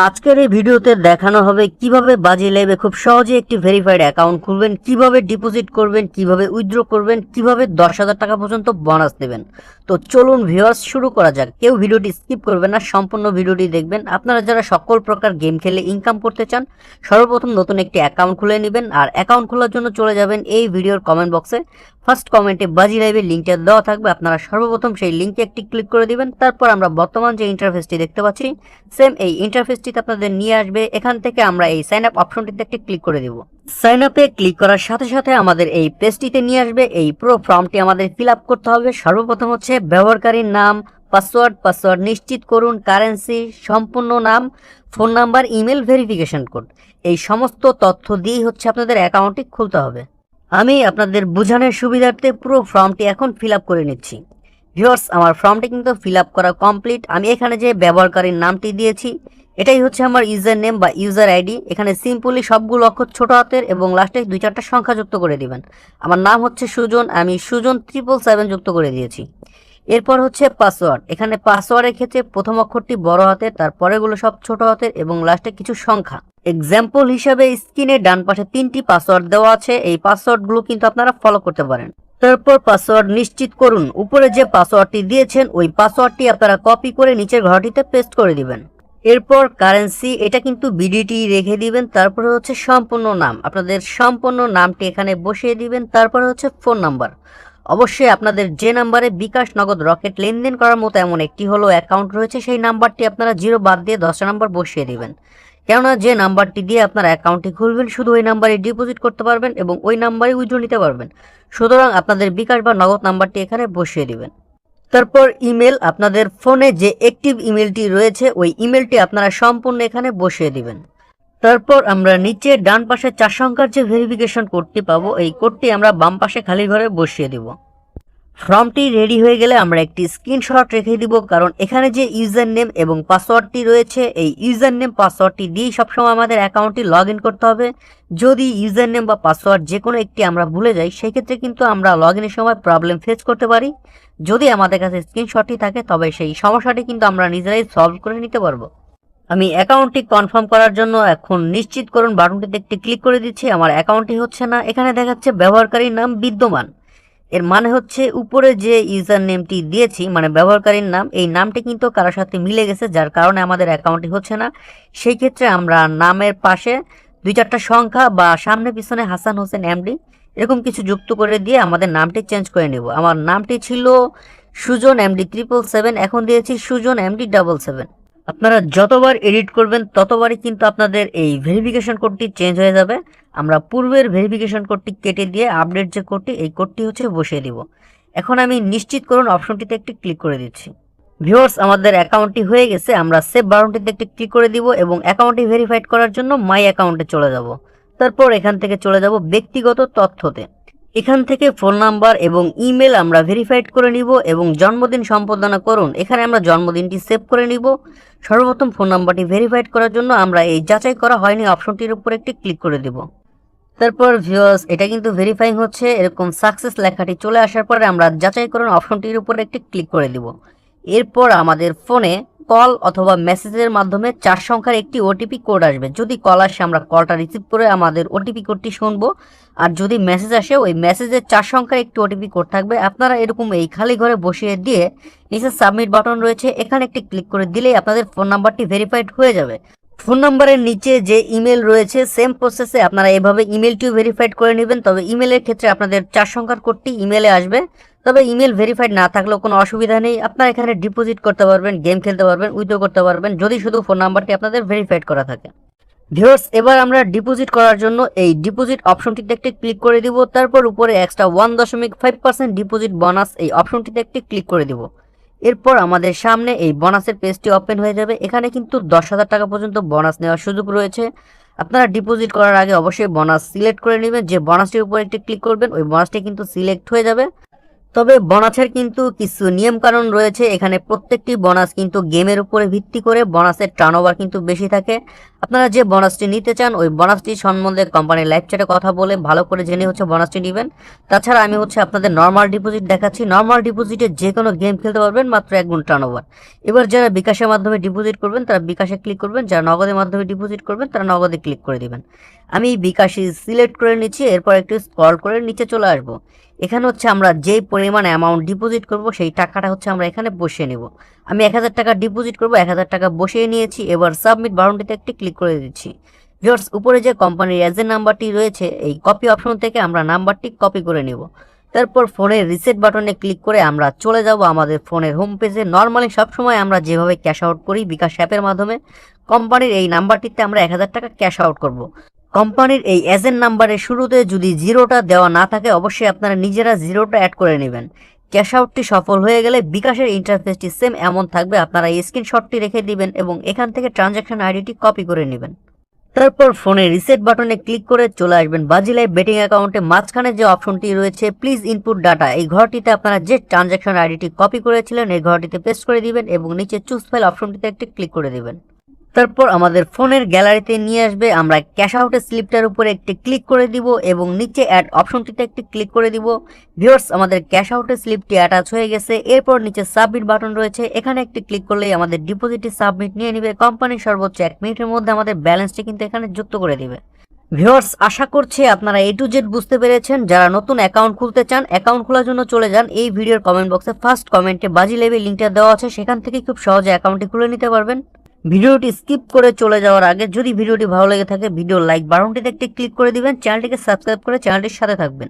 আজকের এই ভিডিওতে দেখানো হবে কিভাবে বাজি লাইভে খুব সহজে একটি ভেরিফাইড অ্যাকাউন্ট খুলবেন, কিভাবে ডিপোজিট করবেন, কিভাবে উইথড্র করবেন, কিভাবে 10,000 টাকা পর্যন্ত বোনাস নেবেন। তো চলুন ভিউয়ার্স, শুরু করা যাক। কেউ ভিডিওটি স্কিপ করবেন না, সম্পূর্ণ ভিডিওটি দেখবেন। আপনারা যারা সকল প্রকার গেম খেলে ইনকাম করতে চান, সর্বপ্রথম নতুন একটি অ্যাকাউন্ট খুলে নেবেন। আর অ্যাকাউন্ট খোলার জন্য চলে যাবেন এই ভিডিওর কমেন্ট বক্সে। ফার্স্ট কমেন্টে বাজি লাইভের লিঙ্কটা দেওয়া থাকবে, আপনারা সর্বপ্রথম সেই লিঙ্কে একটি ক্লিক করে দিবেন। তারপর আমরা বর্তমান যে ইন্টারফেসটি দেখতে পাচ্ছি, সেম এই ইন্টারফেসটিতে আপনাদের নিয়ে আসবে। এখান থেকে আমরা এই সাইন আপ অপশনটিতে একটি ক্লিক করে দিব। সাইন আপে ক্লিক করার সাথে সাথে আমাদের এই পেজটিতে নিয়ে আসবে। এই পুরো ফর্মটি আমাদের ফিল আপ করতে হবে। সর্বপ্রথম হচ্ছে ব্যবহারকারীর নাম, পাসওয়ার্ড নিশ্চিত করুন, কারেন্সি, সম্পূর্ণ নাম, phone number, email, verification code. এই সমস্ত তথ্য দিয়েই হচ্ছে আপনাদের অ্যাকাউন্টটি খুলতে হবে। আমি আপনাদের বোঝানোর সুবিধার্থে পুরো ফর্মটি এখন ফিল আপ করে নিচ্ছি। ভিউয়ার্স, আমার ফর্মটি কিন্তু ফিল আপ করা কমপ্লিট। আমি এখানে যে ব্যবহারকারীর নামটি দিয়েছি, এটাই হচ্ছে আমার ইউজার নেম বা ইউজার আইডি। এখানে সিম্পলি সবগুলো অক্ষর ছোট হাতের এবং লাস্টে 2-4টা সংখ্যা যুক্ত করে দিবেন। আমার নাম হচ্ছে সুজন, আমি সুজন 777 যুক্ত করে দিয়েছি। এরপর হচ্ছে পাসওয়ার্ড। এখানে পাসওয়ার্ডের ক্ষেত্রে প্রথম অক্ষরটি বড় হাতের, তারপরেগুলো সব ছোট হাতের এবং লাস্টে কিছু সংখ্যা। এক্সাম্পল হিসাবে স্ক্রিনে ডান পাশে 3টি পাসওয়ার্ড দেওয়া আছে। এই পাসওয়ার্ডগুলো কিন্তু আপনারা ফলো করতে পারেন। তারপর পাসওয়ার্ড নিশ্চিত করুন। উপরে যে পাসওয়ার্ডটি দিয়েছেন ওই পাসওয়ার্ডটি আপনারা কপি করে নিচের ঘরটিতে পেস্ট করে দিবেন। এরপর কারেন্সি, এটা কিন্তু বিডিটি রেখে দিবেন। তারপরে হচ্ছে সম্পূর্ণ নাম, আপনাদের সম্পূর্ণ নামটি এখানে বসিয়ে দিবেন। তারপরে হচ্ছে ফোন নাম্বার। অবশ্যই আপনাদের যে নাম্বারে বিকাশ, নগদ, রকেট লেনদেন করার মতো এমন একটি হলো অ্যাকাউন্ট রয়েছে, সেই নাম্বারটি আপনারা 0 বাদ দিয়ে 10টা নাম্বার বসিয়ে দিবেন। কেননা যে নাম্বারটি দিয়ে আপনার অ্যাকাউন্টটি খুলবেন, শুধু ওই নাম্বারে ডিপোজিট করতে পারবেন এবং ওই নাম্বারে উইথড্র নিতে পারবেন। সুতরাং আপনাদের বিকাশ বা নগদ নাম্বারটি এখানে বসিয়ে দিবেন। তারপর ইমেল, আপনাদের ফোনে যে অ্যাক্টিভ ইমেলটি রয়েছে ওই ইমেলটি আপনারা সম্পূর্ণ এখানে বসিয়ে দিবেন। তারপর আমরা নিচে ডান পাশে 4 সংখ্যার যে ভেরিফিকেশন কোডটি পাবো, এই কোডটি আমরা বাম পাশে খালি ঘরে বসিয়ে দিব। ফর্মটি রেডি হয়ে গেলে আমরা একটি স্ক্রিনশট রেখে দিব, কারণ এখানে যে ইউজার নেম এবং পাসওয়ার্ডটি রয়েছে, এই ইউজার নেম পাসওয়ার্ডটি দিয়েই সবসময় আমাদের অ্যাকাউন্টটি লগ ইন করতে হবে। যদি ইউজার নেম বা পাসওয়ার্ড যে কোনো একটি আমরা ভুলে যাই, সেক্ষেত্রে কিন্তু আমরা লগ ইনের সময় প্রবলেম ফেস করতে পারি। যদি আমাদের কাছে স্ক্রিনশটটি থাকে, তবে সেই সমস্যাটি কিন্তু আমরা নিজেরাই সলভ করে নিতে পারবো। আমি অ্যাকাউন্টটি কনফার্ম করার জন্য এখন নিশ্চিত করুন বাটনটিতে একটি ক্লিক করে দিচ্ছি। আমার অ্যাকাউন্টটি হচ্ছে না, এখানে দেখাচ্ছে ব্যবহারকারীর নাম বিদ্যমান। এর মানে হচ্ছে উপরে যে ইউজার নেমটি দিয়েছি, মানে ব্যবহারকারীর নাম, এই নামটি কিন্তু কারোর সাথে মিলে গেছে, যার কারণে আমাদের অ্যাকাউন্টটি হচ্ছে না। সেই ক্ষেত্রে আমরা নামের পাশে 2-4টা সংখ্যা বা সামনে পিছনে হাসান হোসেন এমডি এরকম কিছু যুক্ত করে দিয়ে আমাদের নামটি চেঞ্জ করে নেব। আমার নামটি ছিল সুজন এমডি 777, এখন দিয়েছি সুজন এমডি 77। আপনারা যতবার এডিট করবেন ততবারই কিন্তু আপনাদের এই ভেরিফিকেশন কোডটি চেঞ্জ হয়ে যাবে। আমরা পূর্বের ভেরিফিকেশন কোডটি কেটে দিয়ে আপডেট যে কোডটি, এই কোডটি হচ্ছে বসিয়ে দিব। এখন আমি নিশ্চিত করুন অপশনটিতে একটি ক্লিক করে দিচ্ছি। ভিউয়ার্স, আমাদের অ্যাকাউন্টটি হয়ে গেছে। আমরা সেভ বাটনটিতে একটি ক্লিক করে দিব এবং অ্যাকাউন্টটি ভেরিফাইড করার জন্য মাই অ্যাকাউন্টে চলে যাব। তারপর এখান থেকে চলে যাব ব্যক্তিগত তথ্যতে। এখান থেকে ফোন নাম্বার এবং ইমেল আমরা ভেরিফাইড করে নিব এবং জন্মদিন সম্পাদনা করুন, এখানে আমরা জন্মদিনটি সেভ করে নিব। সর্বপ্রথম ফোন নাম্বারটি ভেরিফাইড করার জন্য আমরা এই যাচাই করা হয়নি অপশনটির উপর একটি ক্লিক করে দেব। তারপর ভিউয়ার্স, এটা কিন্তু ভেরিফাইং হচ্ছে। এরকম সাকসেস লেখাটি চলে আসার পরে আমরা যাচাই করুন অপশনটির উপর একটি ক্লিক করে দিব। এরপর আমাদের ফোনে কল অথবা মেসেজের মাধ্যমে 4 সংখ্যার একটি ওটিপি কোড আসবে। যদি কল আসে, আমরা কলটা রিসিভ করে আমাদের ওটিপি কোডটি শুনবো। আর যদি মেসেজ আসে, ওই মেসেজের 4 সংখ্যার একটি ওটিপি কোড থাকবে। আপনারা এরকম এই খালি ঘরে বসিয়ে দিয়ে নিচে সাবমিট বাটন রয়েছে, এখানে একটি ক্লিক করে দিলেই আপনাদের ফোন নাম্বারটি ভেরিফাইড হয়ে যাবে। ফোন নাম্বারের নিচে যে ইমেল রয়েছে, সেম প্রসেসে আপনারা এভাবে ইমেলটিও ভেরিফাইড করে নেবেন। তবে ইমেলের ক্ষেত্রে আপনাদের 4 সংখ্যার কোডটি ইমেলে আসবে। তবে ইমেল ভেরিফাইড না থাকলেও কোনো অসুবিধা নেই, আপনারা এখানে ডিপোজিট করতে পারবেন, গেম খেলতে পারবেন, উইথড্র করতে পারবেন, যদি শুধু ফোন নাম্বারটি আপনাদের ভেরিফাইড করা থাকে। ভিউয়ার্স, এবার আমরা ডিপোজিট করার জন্য এই ডিপোজিট অপশনটিতে একটি ক্লিক করে দিব। তারপর উপরে এক্সট্রা 1.5% ডিপোজিট বোনাস, এই অপশনটিতে একটি ক্লিক করে দিব। এরপর আমাদের সামনে এই বোনাসের পেজটি ওপেন হয়ে যাবে। এখানে কিন্তু 10,000 টাকা পর্যন্ত বোনাস নেওয়ার সুযোগ রয়েছে। আপনারা ডিপোজিট করার আগে অবশ্যই বোনাস সিলেক্ট করে নেবেন। যে বোনাসটির উপর একটি ক্লিক করবেন, ওই বোনাসটি কিন্তু সিলেক্ট হয়ে যাবে। তবে বোনাসের কিন্তু কিছু নিয়ম কানুন রয়েছে। এখানে প্রত্যেকটি বোনাস কিন্তু গেমের উপরে ভিত্তি করে বোনাসের টার্নওভার কিন্তু বেশি থাকে। আপনারা যে বোনাসটি নিতে চান ওই বোনাসটি সম্বন্ধে কোম্পানির লাইভ চ্যাটে কথা বলে ভালো করে জেনে বোনাসটি নেবেন। তাছাড়া আমি আপনাদের নর্মাল ডিপোজিট দেখাচ্ছি। নর্মাল ডিপোজিটে যে কোনো গেম খেলতে পারবেন মাত্র 1 গুণ টার্নওভার। এবার যারা বিকাশের মাধ্যমে ডিপোজিট করবেন তারা বিকাশে ক্লিক করবেন, যারা নগদের মাধ্যমে ডিপোজিট করবেন তারা নগদে ক্লিক করে দিবেন। আমি বিকাশে সিলেক্ট করে নিচ্ছি, এরপর একটু স্ক্রল করে নিচে চলে আসবো। এখানে আমরা যেই পরিমাণ অ্যামাউন্ট ডিপোজিট করব সেই টাকাটা আমরা এখানে বসিয়ে নেব। আমি 1000 টাকা ডিপোজিট করব, 1000 টাকা বসিয়ে নিয়েছি। এবার সাবমিট বাটনটিতে একটি ক্লিক করে দিচ্ছি। ভিউয়ার্স, উপরে যে কোম্পানির এজেন্ট নাম্বারটি রয়েছে এই কপি অপশন থেকে আমরা নাম্বারটি কপি করে নেব। তারপর ফোনের রিসেট বাটনে ক্লিক করে আমরা চলে যাব আমাদের ফোনের হোম পেজে। নর্মালি সবসময় আমরা যেভাবে ক্যাশ আউট করি বিকাশ অ্যাপের মাধ্যমে, কোম্পানির এই নাম্বারটিতে আমরা 1000 টাকা ক্যাশ আউট করব। কোম্পানির এই এজেন্ট নাম্বারের শুরুতে যদি জিরোটা দেওয়া না থাকে অবশ্যই আপনারা নিজেরা জিরোটা অ্যাড করে নেবেন। ক্যাশ আউটটি সফল হয়ে গেলে বিকাশের ইন্টারফেসটি সেম এমন থাকবে। আপনারা এই স্ক্রিনশটটি রেখে দিবেন এবং এখান থেকে ট্রানজ্যাকশন আইডিটি কপি করে নেবেন। তারপর ফোনে রিসেট বাটনে ক্লিক করে চলে আসবেন বাজি লাইভ বেটিং অ্যাকাউন্টে। মাঝখানে যে অপশনটি রয়েছে প্লিজ ইনপুট ডাটা, এই ঘরটিতে আপনারা যে ট্রানজ্যাকশন আইডিটি কপি করেছিলেন এই ঘরটিতে পেস্ট করে দিবেন এবং নিচে চুজ ফাইল অপশনটিতে একটি ক্লিক করে দিবেন। তারপর আমাদের ফোনের গ্যালারিতে নিয়ে আসবে। আমরা ক্যাশ আউটের স্লিপটার উপরে একটি ক্লিক করে দিব এবং নিচে অ্যাড অপশনটিতে একটি ক্লিক করে দিব। ভিউয়ার্স, আমাদের ক্যাশ আউটের স্লিপটি অ্যাটাচ হয়ে গেছে। এরপর নিচে সাবমিট বাটন রয়েছে, এখানে একটি ক্লিক করলেই আমাদের ডিপোজিটটি সাবমিট নিয়ে নেবে। কোম্পানি সর্বোচ্চ 1 মিনিটের মধ্যে আমাদের ব্যালেন্সটি কিন্তু এখানে যুক্ত করে দিবে। ভিউয়ার্স, আশা করছি আপনারা A to Z বুঝতে পেরেছেন। যারা নতুন অ্যাকাউন্ট খুলতে চান অ্যাকাউন্ট খোলার জন্য চলে যান এই ভিডিওর কমেন্ট বক্সে ফার্স্ট কমেন্টে বাজি লাইভের লিঙ্কটা দেওয়া আছে, সেখান থেকে খুব সহজে অ্যাকাউন্টটি খুলে নিতে পারবেন। ভিডিওটি স্কিপ করে চলে যাওয়ার আগে যদি ভিডিওটি ভালো লেগে থাকে ভিডিও লাইক বাটনটিতে একটি ক্লিক করে দিবেন, চ্যানেলটিকে সাবস্ক্রাইব করে চ্যানেলটির সাথে থাকবেন।